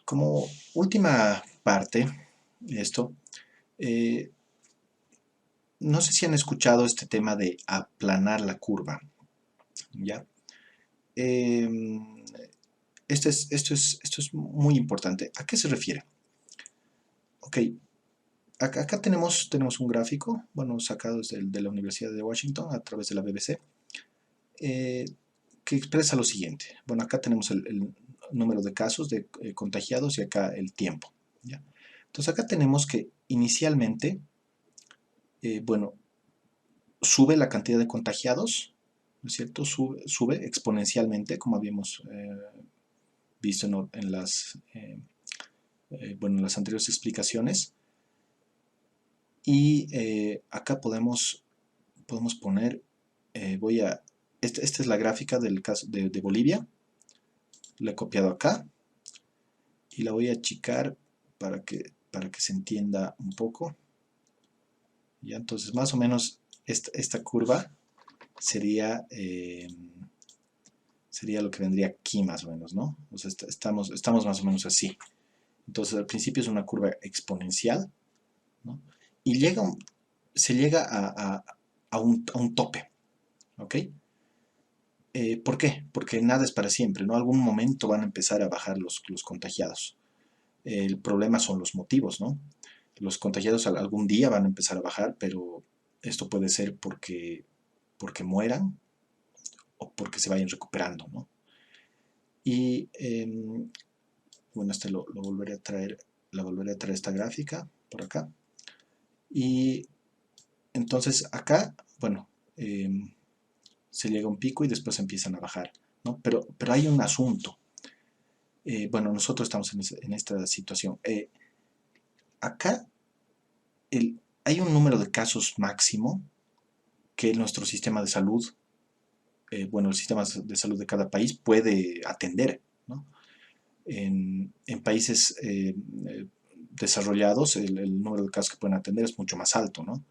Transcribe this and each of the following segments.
Como última parte de esto, eh, no sé si han escuchado este tema de aplanar la curva, ¿ya? Em, esto es muy importante. ¿A qué se refiere? Ok, acá tenemos un gráfico, bueno, sacado de la Universidad de Washington a través de la BBC, eh, que expresa lo siguiente. Bueno, acá tenemos el número de casos de contagiados y acá el tiempo, ¿ya? Entonces acá tenemos que inicialmente, bueno, sube la cantidad de contagiados, ¿no es cierto? Sube exponencialmente, como habíamos visto bueno, en las anteriores explicaciones. Y acá podemos poner, esta es la gráfica del caso de Bolivia, la he copiado acá y la voy a achicar para que se entienda un poco. ¿Ya? Entonces, más o menos esta curva sería, sería lo que vendría aquí más o menos, ¿no? O sea, estamos más o menos así. Entonces, al principio es una curva exponencial, ¿no? Y se llega a un tope, ¿ok? ¿Por qué? Porque nada es para siempre, ¿no? Algún momento van a empezar a bajar los contagiados. El problema son los motivos, ¿no? Los contagiados algún día van a empezar a bajar, pero esto puede ser porque mueran o porque se vayan recuperando, ¿no? Y bueno, lo volveré a traer, la volveré a traer esta gráfica por acá. Y entonces acá, bueno, se llega a un pico y después empiezan a bajar, ¿no? Pero hay un asunto. Bueno, nosotros estamos en esta situación. Acá hay un número de casos máximo que nuestro sistema de salud, bueno, el sistema de salud de cada país puede atender, ¿no? En países desarrollados, el número de casos que pueden atender es mucho más alto, ¿no?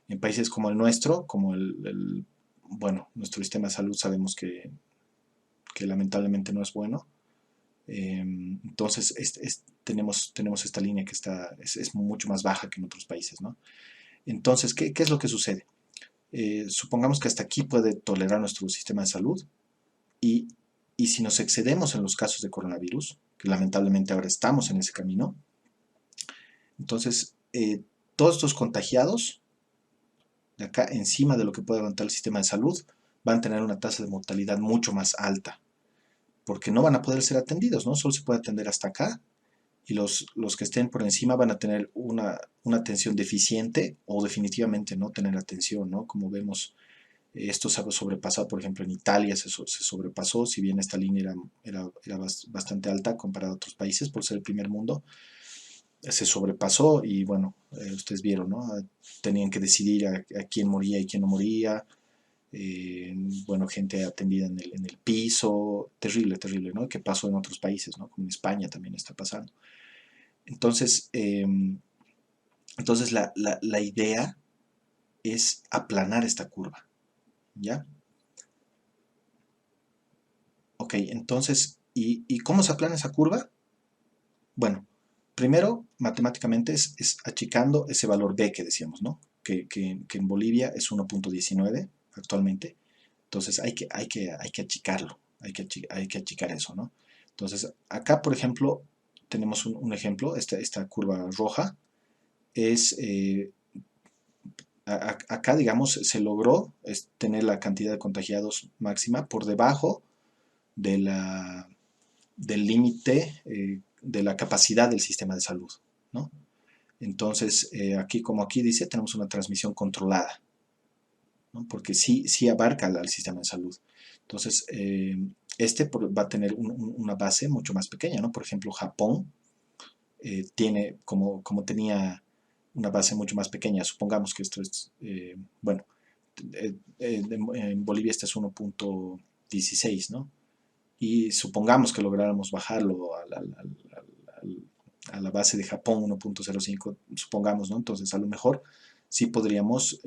En países como el nuestro, como bueno, nuestro sistema de salud sabemos que lamentablemente no es bueno. Entonces tenemos esta línea que es mucho más baja que en otros países, ¿no? Entonces, ¿qué es lo que sucede? Supongamos que hasta aquí puede tolerar nuestro sistema de salud y, y si nos excedemos en los casos de coronavirus, que lamentablemente ahora estamos en ese camino, entonces todos estos contagiados, de acá encima de lo que puede aguantar el sistema de salud, van a tener una tasa de mortalidad mucho más alta, porque no van a poder ser atendidos, ¿no? Solo se puede atender hasta acá y los que estén por encima van a tener una atención deficiente o definitivamente no tener atención, ¿no? Como vemos, esto se ha sobrepasado, por ejemplo, en Italia se sobrepasó, si bien esta línea era bastante alta comparada a otros países por ser el primer mundo, se sobrepasó y bueno, ustedes vieron, ¿no? Tenían que decidir a quién moría y quién no moría, bueno, gente atendida en el piso, terrible, terrible, ¿no? ¿Qué pasó en otros países, ¿no? Como en España también está pasando. Entonces, la idea es aplanar esta curva, ¿ya? Ok, entonces, ¿y cómo se aplana esa curva? Bueno, primero, matemáticamente es achicando ese valor B que decíamos, ¿no? Que en Bolivia es 1.19 actualmente. Entonces hay que achicarlo, hay que achicar eso, ¿no? Entonces, acá, por ejemplo, tenemos un ejemplo, esta curva roja es, acá, digamos, se logró tener la cantidad de contagiados máxima por debajo de del límite de la capacidad del sistema de salud, ¿no? Entonces, aquí, como aquí dice, tenemos una transmisión controlada, ¿no? Porque sí abarca al sistema de salud. Entonces, va a tener una base mucho más pequeña, ¿no? Por ejemplo, Japón tiene, como tenía una base mucho más pequeña, supongamos que esto es, bueno, en Bolivia este es 1.16, ¿no? Y supongamos que lográramos bajarlo a la base de Japón 1.05, supongamos, ¿no? Entonces a lo mejor sí podríamos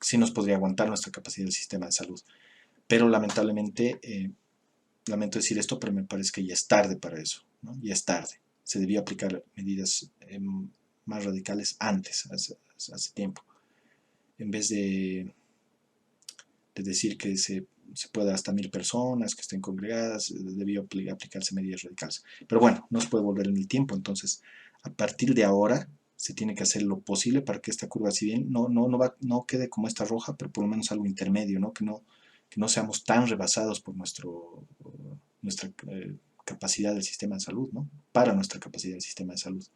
sí nos podría aguantar nuestra capacidad del sistema de salud. Pero lamentablemente lamento decir esto, pero me parece que ya es tarde para eso, ¿no? Ya es tarde. Se debió aplicar medidas más radicales antes, hace tiempo. En vez de decir que se pueda hasta 1000 personas que estén congregadas, debió aplicarse medidas radicales. Pero bueno, no se puede volver en el tiempo, entonces a partir de ahora se tiene que hacer lo posible para que esta curva, si bien no quede como esta roja, pero por lo menos algo intermedio, ¿no? Que no seamos tan rebasados por nuestra capacidad del sistema de salud, ¿no? Para nuestra capacidad del sistema de salud.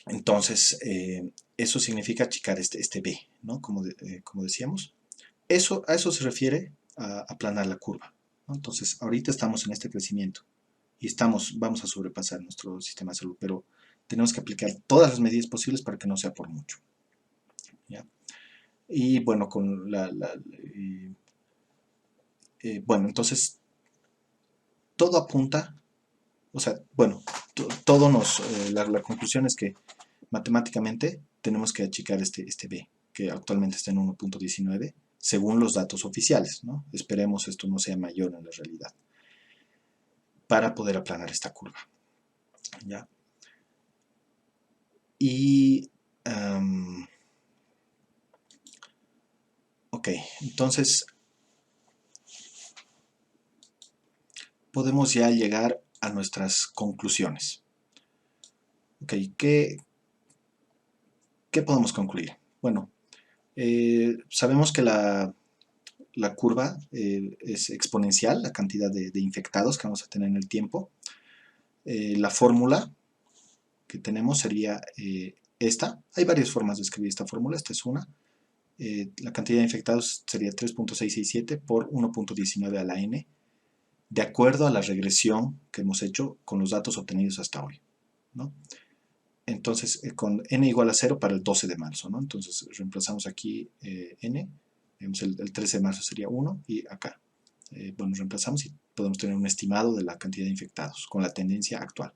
Entonces, eso significa achicar este B, ¿no? Como decíamos. A eso se refiere a aplanar la curva, ¿no? Entonces, ahorita estamos en este crecimiento y vamos a sobrepasar nuestro sistema de salud, pero tenemos que aplicar todas las medidas posibles para que no sea por mucho, ¿ya? Y bueno, bueno, entonces, todo apunta, o sea, bueno, la conclusión es que matemáticamente tenemos que achicar este B, que actualmente está en 1.19, según los datos oficiales, ¿no? Esperemos esto no sea mayor en la realidad, para poder aplanar esta curva, ¿ya? Y, ok, entonces podemos ya llegar a nuestras conclusiones. Ok, ¿qué podemos concluir? Bueno, sabemos que la curva es exponencial, la cantidad de infectados que vamos a tener en el tiempo. La fórmula que tenemos sería esta. Hay varias formas de escribir esta fórmula, esta es una. La cantidad de infectados sería 3.667 por 1.19 a la n, de acuerdo a la regresión que hemos hecho con los datos obtenidos hasta hoy, ¿no? Entonces, con n igual a 0 para el 12 de marzo, ¿no? Entonces, reemplazamos aquí n, el 13 de marzo sería 1, y acá, bueno, reemplazamos y podemos tener un estimado de la cantidad de infectados con la tendencia actual.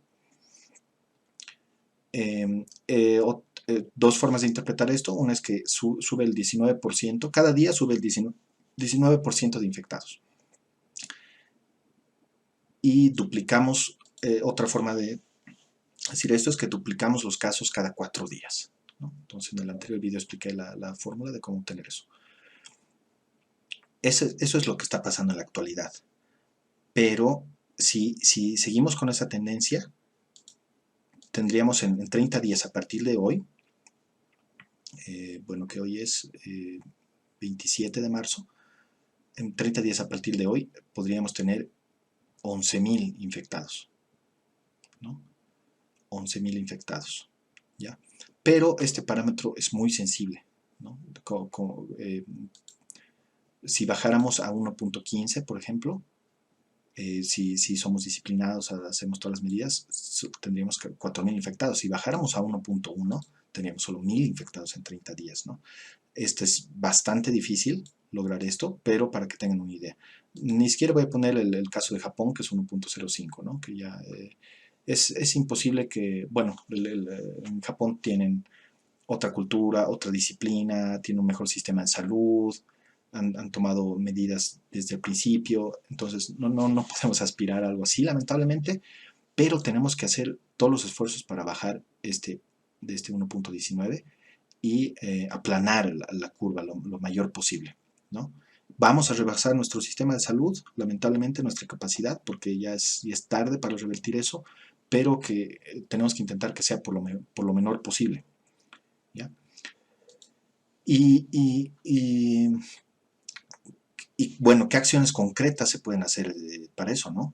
Dos formas de interpretar esto. Una es que sube el 19%, cada día sube el 19% de infectados. Y duplicamos, otra forma de decir esto es que duplicamos los casos cada 4 días, ¿no? Entonces en el anterior video expliqué la fórmula de cómo obtener eso. Eso es lo que está pasando en la actualidad. Pero si seguimos con esa tendencia, tendríamos en 30 días a partir de hoy, bueno, que hoy es 27 de marzo, en 30 días a partir de hoy podríamos tener 11.000 infectados, ¿no? 11.000 infectados, ¿ya? Pero este parámetro es muy sensible, ¿no? Si bajáramos a 1.15, por ejemplo, si somos disciplinados, hacemos todas las medidas, tendríamos 4.000 infectados. Si bajáramos a 1.1, tendríamos solo 1.000 infectados en 30 días, ¿no? Es bastante difícil lograr esto, pero para que tengan una idea. Ni siquiera voy a poner el caso de Japón, que es 1.05, ¿no? Que ya es imposible que, bueno, en Japón tienen otra cultura, otra disciplina, tienen un mejor sistema de salud, han tomado medidas desde el principio, entonces no podemos aspirar a algo así, lamentablemente, pero tenemos que hacer todos los esfuerzos para bajar de este 1.19 y aplanar la curva lo mayor posible, ¿no? Vamos a rebasar nuestro sistema de salud, lamentablemente nuestra capacidad, porque ya es tarde para revertir eso, pero que tenemos que intentar que sea por lo menor posible, ¿ya? Y bueno, ¿qué acciones concretas se pueden hacer para eso, no?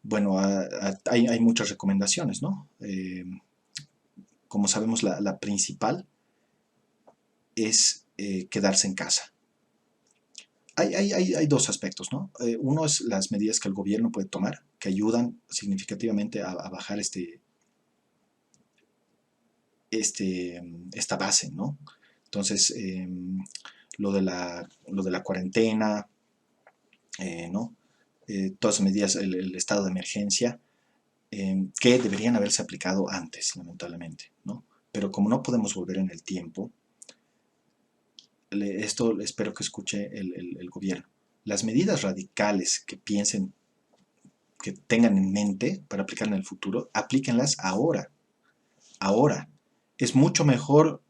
Bueno, hay muchas recomendaciones, ¿no? Como sabemos, la principal es quedarse en casa. Hay dos aspectos, ¿no? Uno es las medidas que el gobierno puede tomar, que ayudan significativamente a bajar esta base, ¿no? Entonces, lo de la cuarentena, ¿no? Todas las medidas, el estado de emergencia, que deberían haberse aplicado antes, lamentablemente, ¿no? Pero como no podemos volver en el tiempo, esto espero que escuche el gobierno. Las medidas radicales que piensen, que tengan en mente para aplicar en el futuro, aplíquenlas ahora. Ahora. Es mucho mejor,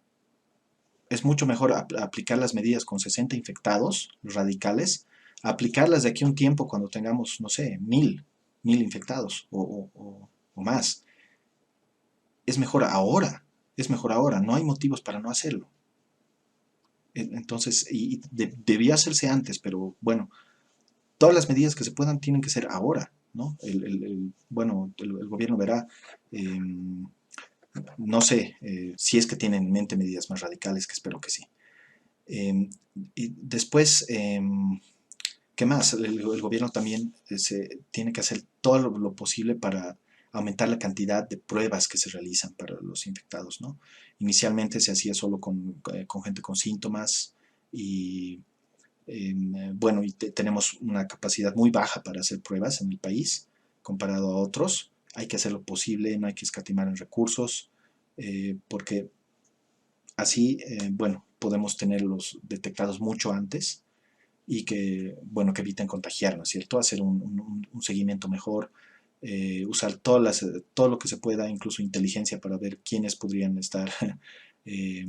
es mucho mejor aplicar las medidas con 60 infectados, los radicales, a aplicarlas de aquí a un tiempo cuando tengamos, no sé, 1000 infectados o más. Es mejor ahora, es mejor ahora, no hay motivos para no hacerlo. Entonces, debía hacerse antes, pero bueno, todas las medidas que se puedan tienen que ser ahora, ¿no? Bueno, el gobierno verá, eh, no sé, si es que tienen en mente medidas más radicales, que espero que sí. Y después, ¿qué más? El gobierno también se tiene que hacer todo lo posible para aumentar la cantidad de pruebas que se realizan para los infectados, ¿no? Inicialmente se hacía solo con gente con síntomas y bueno, y tenemos una capacidad muy baja para hacer pruebas en el país comparado a otros. Hay que hacer lo posible, no hay que escatimar en recursos, porque así, bueno, podemos tenerlos detectados mucho antes y que, bueno, que eviten contagiarnos, ¿cierto? Hacer un seguimiento mejor, usar todo lo que se pueda, incluso inteligencia, para ver quiénes podrían estar eh,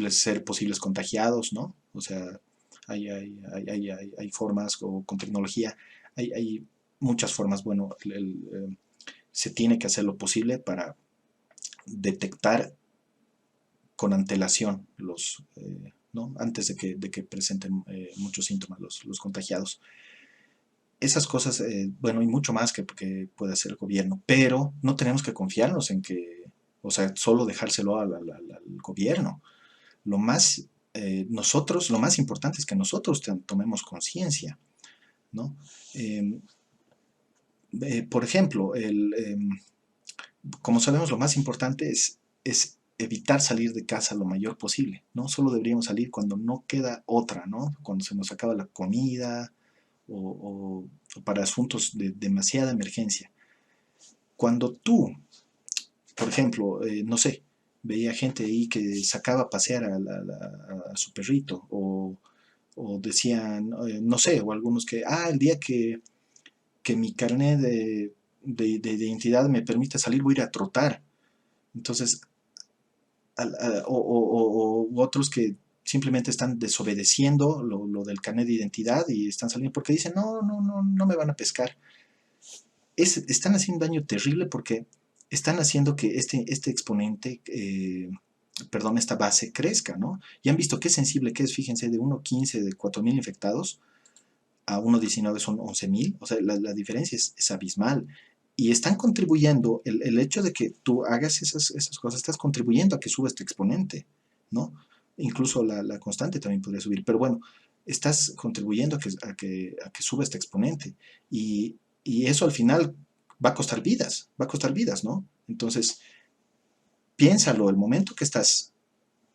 ser posibles contagiados, ¿no? O sea, hay formas, o con tecnología, hay muchas formas, bueno, se tiene que hacer lo posible para detectar con antelación ¿no? Antes de que presenten muchos síntomas los contagiados. Esas cosas, bueno, y mucho más que puede hacer el gobierno, pero no tenemos que confiarnos en que, o sea, solo dejárselo al gobierno. Lo más, lo más importante es que nosotros tomemos conciencia, ¿no? Eh, por ejemplo, como sabemos, lo más importante es evitar salir de casa lo mayor posible, ¿no? Solo deberíamos salir cuando no queda otra, ¿no? Cuando se nos acaba la comida o para asuntos de demasiada emergencia. Cuando tú, por ejemplo, no sé, veía gente ahí que sacaba a pasear a su perrito o decían, no sé, o algunos que, el día que mi carnet de identidad me permite salir, voy a ir a trotar. Entonces, u otros que simplemente están desobedeciendo lo del carnet de identidad y están saliendo porque dicen, no me van a pescar. Están haciendo un daño terrible porque están haciendo que este exponente, perdón, esta base crezca, ¿no? Y han visto qué sensible que es, fíjense, de 1,15, de 4,000 infectados, a 1,19 son 11,000, o sea, la diferencia es abismal. Y están contribuyendo, el hecho de que tú hagas esas cosas, estás contribuyendo a que suba este exponente, ¿no? Incluso la constante también podría subir, pero bueno, estás contribuyendo a que suba este exponente. Y eso al final va a costar vidas, ¿no? Entonces, piénsalo, el momento que estás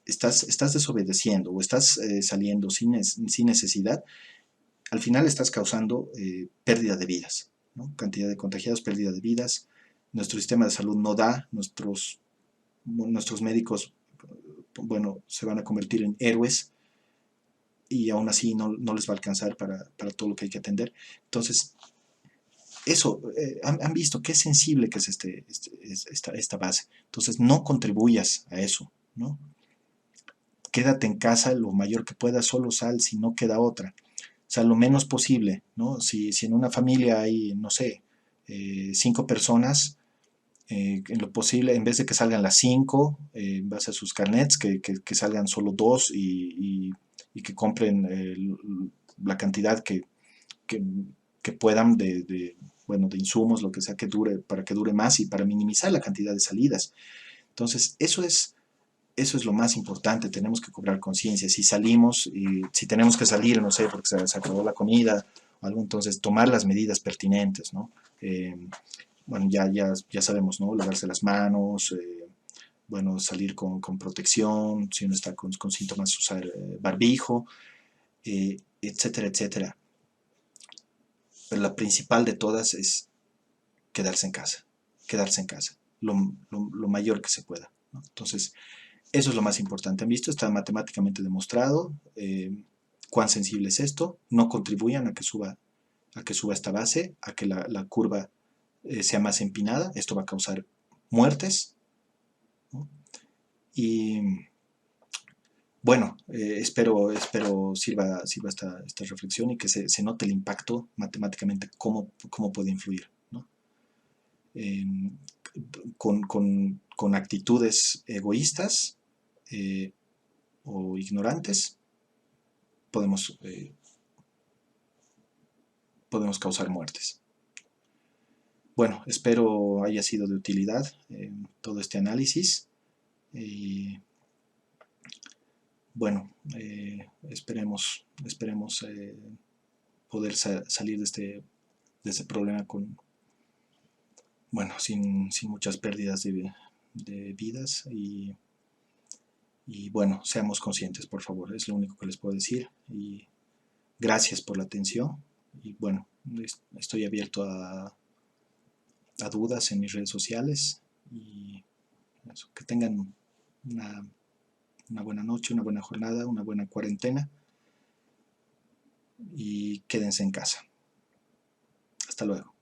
desobedeciendo o estás saliendo sin necesidad, al final estás causando pérdida de vidas, ¿no? Cantidad de contagiados, pérdida de vidas. Nuestro sistema de salud no da, nuestros médicos, bueno, se van a convertir en héroes y aún así no les va a alcanzar para todo lo que hay que atender. Entonces, eso, han visto qué sensible que es esta base. Entonces, no contribuyas a eso, ¿no? Quédate en casa lo mayor que puedas, solo sal si no queda otra. O sea, lo menos posible, ¿no? Si en una familia hay, no sé, 5 personas, en lo posible, en vez de que salgan las 5, en base a sus carnets, que salgan solo 2 y que compren la cantidad que, que puedan bueno, de insumos, lo que sea que dure, para que dure más y para minimizar la cantidad de salidas. Entonces, eso es lo más importante, tenemos que cobrar conciencia. Si salimos, y si tenemos que salir, no sé, porque se acabó la comida o algo, entonces tomar las medidas pertinentes, ¿no? Bueno, ya sabemos, ¿no? Lavarse las manos, bueno, salir con protección, si uno está con síntomas, usar barbijo, etcétera, etcétera. Pero la principal de todas es quedarse en casa, lo mayor que se pueda, ¿no? Entonces, Eso es lo más importante. ¿Han visto? Está matemáticamente demostrado cuán sensible es esto. No contribuyan a que suba esta base, a que la curva sea más empinada. Esto va a causar muertes, ¿no? Y bueno, espero sirva esta reflexión y que se note el impacto matemáticamente, cómo puede influir, ¿no? Eh, con actitudes egoístas o ignorantes podemos, podemos causar muertes. Bueno, espero haya sido de utilidad todo este análisis. Y bueno, esperemos poder salir de este problema con, bueno, sin muchas pérdidas de vidas y bueno, seamos conscientes, por favor, es lo único que les puedo decir y gracias por la atención y bueno, estoy abierto a dudas en mis redes sociales y eso, que tengan una, una buena noche, una buena jornada, una buena cuarentena y quédense en casa. Hasta luego.